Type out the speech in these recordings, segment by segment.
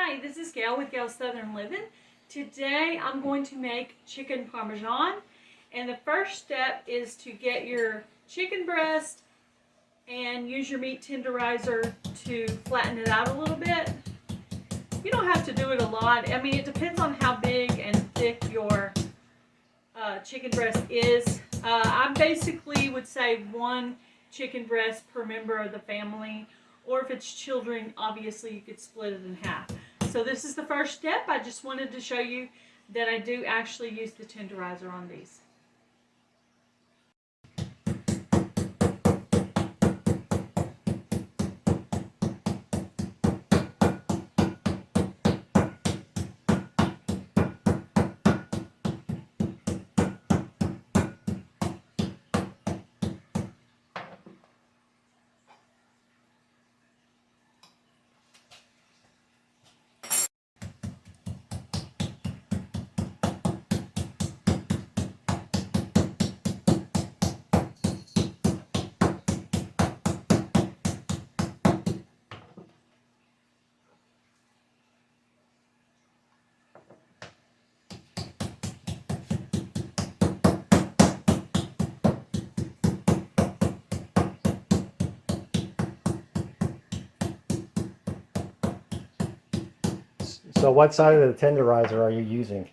Hi, this is Gail with Gail's Southern Living. Today I'm going to make chicken parmesan, and the first step is to get your chicken breast and use your meat tenderizer to flatten it out a little bit. You don't have to do it a lot. I mean, it depends on how big and thick your chicken breast is. I basically would say one chicken breast per member of the family, or if it's children, obviously you could split it in half. So this is the first step. I just wanted to show you that I do actually use the tenderizer on these. So what side of the tenderizer are you using?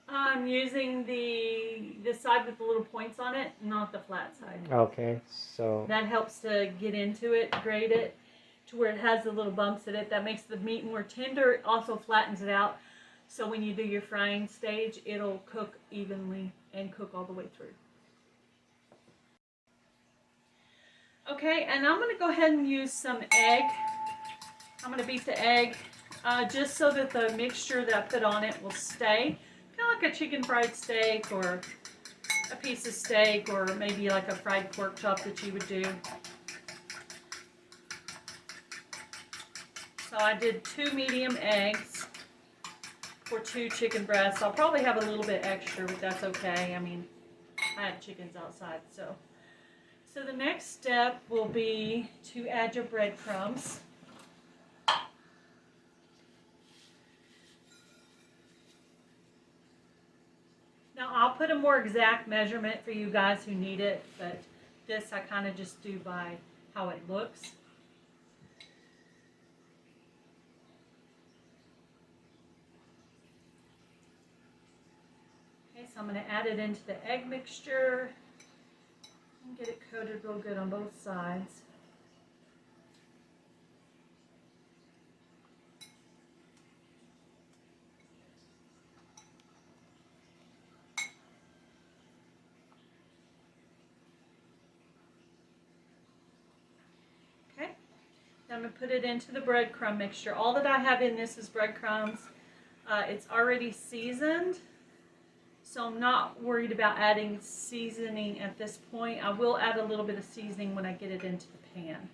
I'm using the side with the little points on it, not the flat side. Okay, so That helps to get into it, grate it to where it has the little bumps in it. That makes the meat more tender. It also flattens it out, so when you do your frying stage, it'll cook evenly and cook all the way through. Okay, and I'm going to go ahead and use some egg. I'm going to beat the egg just so that the mixture that I put on it will stay. Kind of like a chicken fried steak or a piece of steak, or maybe like a fried pork chop that you would do. So I did 2 medium eggs for 2 chicken breasts. I'll probably have a little bit extra, but that's okay. I mean, I have chickens outside. So the next step will be to add your breadcrumbs. Now I'll put a more exact measurement for you guys who need it, but this I kind of just do by how it looks. Okay, so I'm going to add it into the egg mixture and get it coated real good on both sides. Okay, now I'm going to put it into the breadcrumb mixture. All that I have in this is breadcrumbs. It's already seasoned, so I'm not worried about adding seasoning at this point. I will add a little bit of seasoning when I get it into the pan.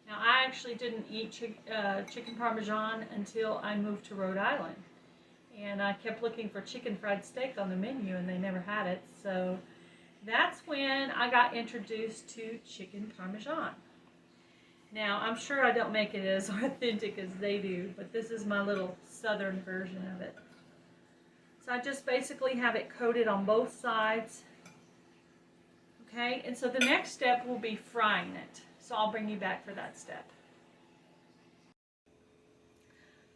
Now, I actually didn't eat chicken parmesan until I moved to Rhode Island. And I kept looking for chicken fried steak on the menu, and they never had it. So that's when I got introduced to chicken parmesan. Now, I'm sure I don't make it as authentic as they do, but this is my little southern version of it. So I just basically have it coated on both sides. Okay, and so the next step will be frying it. So I'll bring you back for that step.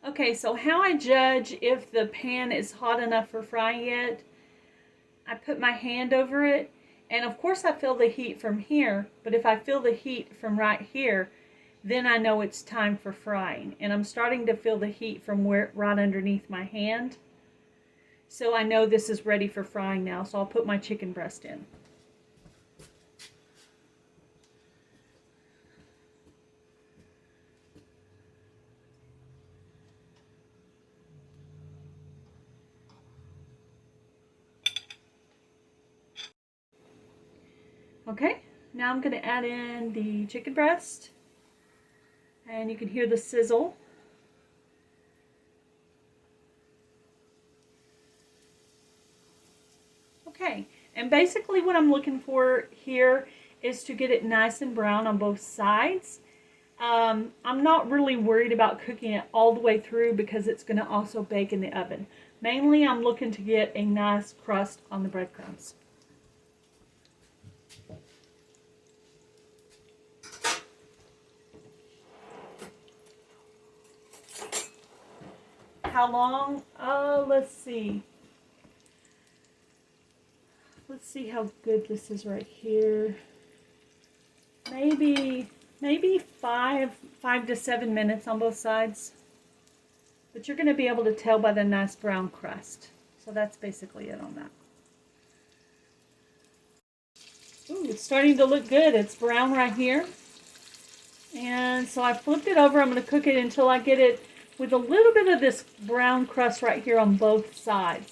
Okay, so how I judge if the pan is hot enough for frying yet, I put my hand over it, and of course I feel the heat from here, but if I feel the heat from right here, then I know it's time for frying. And I'm starting to feel the heat from right underneath my hand. So I know this is ready for frying now, so I'll put my chicken breast in. Okay, Now I'm going to add in the chicken breast, and you can hear the sizzle. Okay, and basically what I'm looking for here is to get it nice and brown on both sides. I'm not really worried about cooking it all the way through because it's going to also bake in the oven. Mainly I'm looking to get a nice crust on the breadcrumbs. How long? Let's see. Let's see how good this is right here. Maybe 5 to 7 minutes on both sides. But you're going to be able to tell by the nice brown crust. So that's basically it on that. Ooh, it's starting to look good. It's brown right here. And so I flipped it over. I'm going to cook it until I get it with a little bit of this brown crust right here on both sides.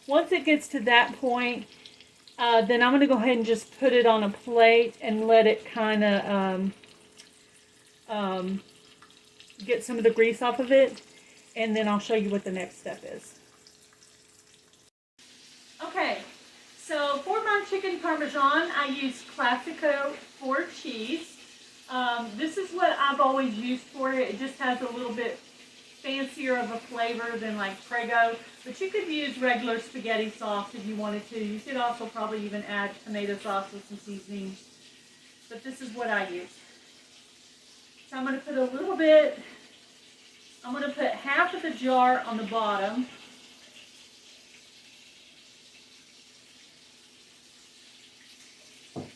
Once it gets to that point, then I'm going to go ahead and just put it on a plate and let it kind of get some of the grease off of it. And then I'll show you what the next step is. Okay, so for my chicken Parmesan, I use Classico 4 cheese. This is what I've always used for it. It just has a little bit fancier of a flavor than like Prego, but you could use regular spaghetti sauce if you wanted to. You could also probably even add tomato sauce with some seasoning, but this is what I use. So I'm going to put a little bit, I'm going to put half of the jar on the bottom.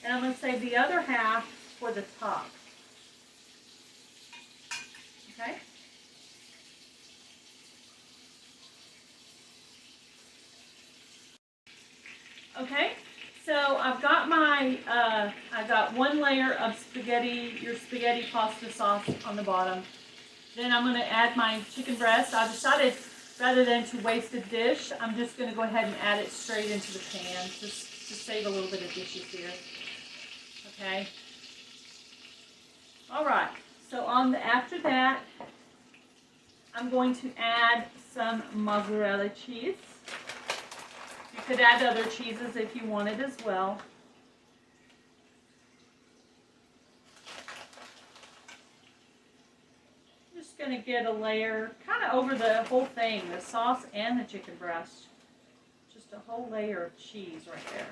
And I'm going to save the other half for the top. Okay? Okay, so I've got my, I got one layer of spaghetti, your spaghetti pasta sauce on the bottom. Then I'm going to add my chicken breast. I decided rather than to waste a dish, I'm just going to go ahead and add it straight into the pan, just to save a little bit of dishes here. Okay. All right, so after that, I'm going to add some mozzarella cheese. You could add other cheeses if you wanted as well. Just going to get a layer kind of over the whole thing, the sauce and the chicken breast. Just a whole layer of cheese right there.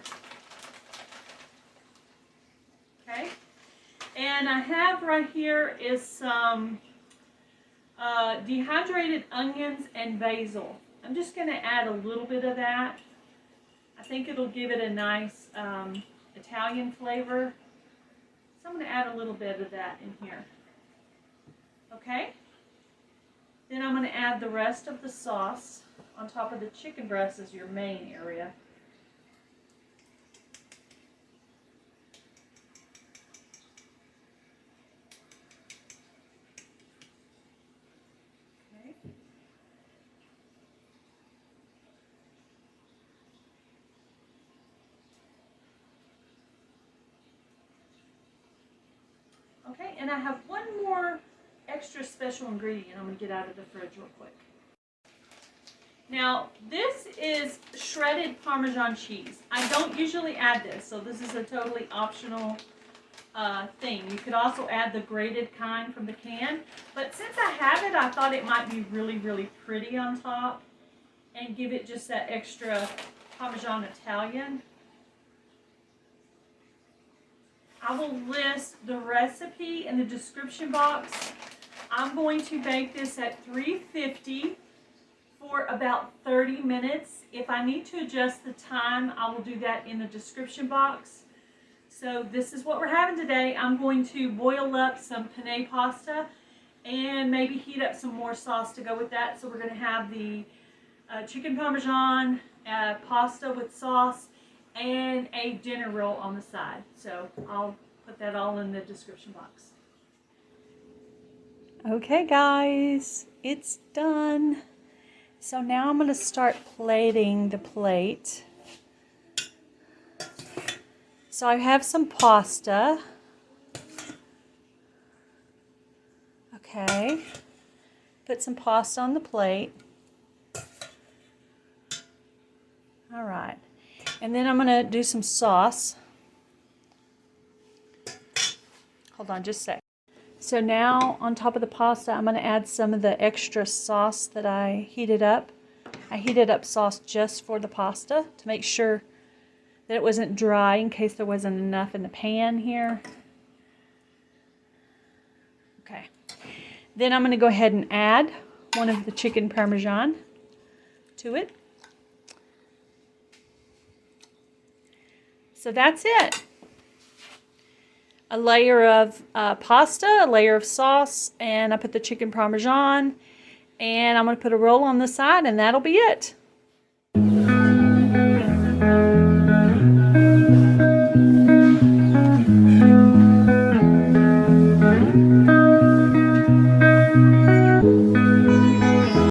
Okay. And I have right here is some dehydrated onions and basil. I'm just going to add a little bit of that. I think it'll give it a nice Italian flavor. So I'm going to add a little bit of that in here. Okay? Then I'm going to add the rest of the sauce on top of the chicken breast as your main area. Okay. Okay, and I have one more extra special ingredient I'm going to get out of the fridge real quick. Now, this is shredded Parmesan cheese. I don't usually add this, so this is a totally optional thing. You could also add the grated kind from the can, but since I have it, I thought it might be really, really pretty on top and give it just that extra Parmesan Italian. I will list the recipe in the description box. I'm going to bake this at 350 for about 30 minutes. If I need to adjust the time, I will do that in the description box. So this is what we're having today. I'm going to boil up some penne pasta and maybe heat up some more sauce to go with that. So we're going to have the chicken Parmesan, pasta with sauce, and a dinner roll on the side. So I'll put that all in the description box. Okay guys, it's done. So now I'm going to start plating the plate. So I have some pasta. Okay. Put some pasta on the plate. All right. And then I'm going to do some sauce. Hold on just a sec. So now on top of the pasta, I'm going to add some of the extra sauce that I heated up. I heated up sauce just for the pasta to make sure that it wasn't dry in case there wasn't enough in the pan here. Okay. Then I'm going to go ahead and add one of the chicken Parmesan to it. So that's it. A layer of pasta, a layer of sauce, and I put the chicken Parmesan, and I'm going to put a roll on the side, and that'll be it.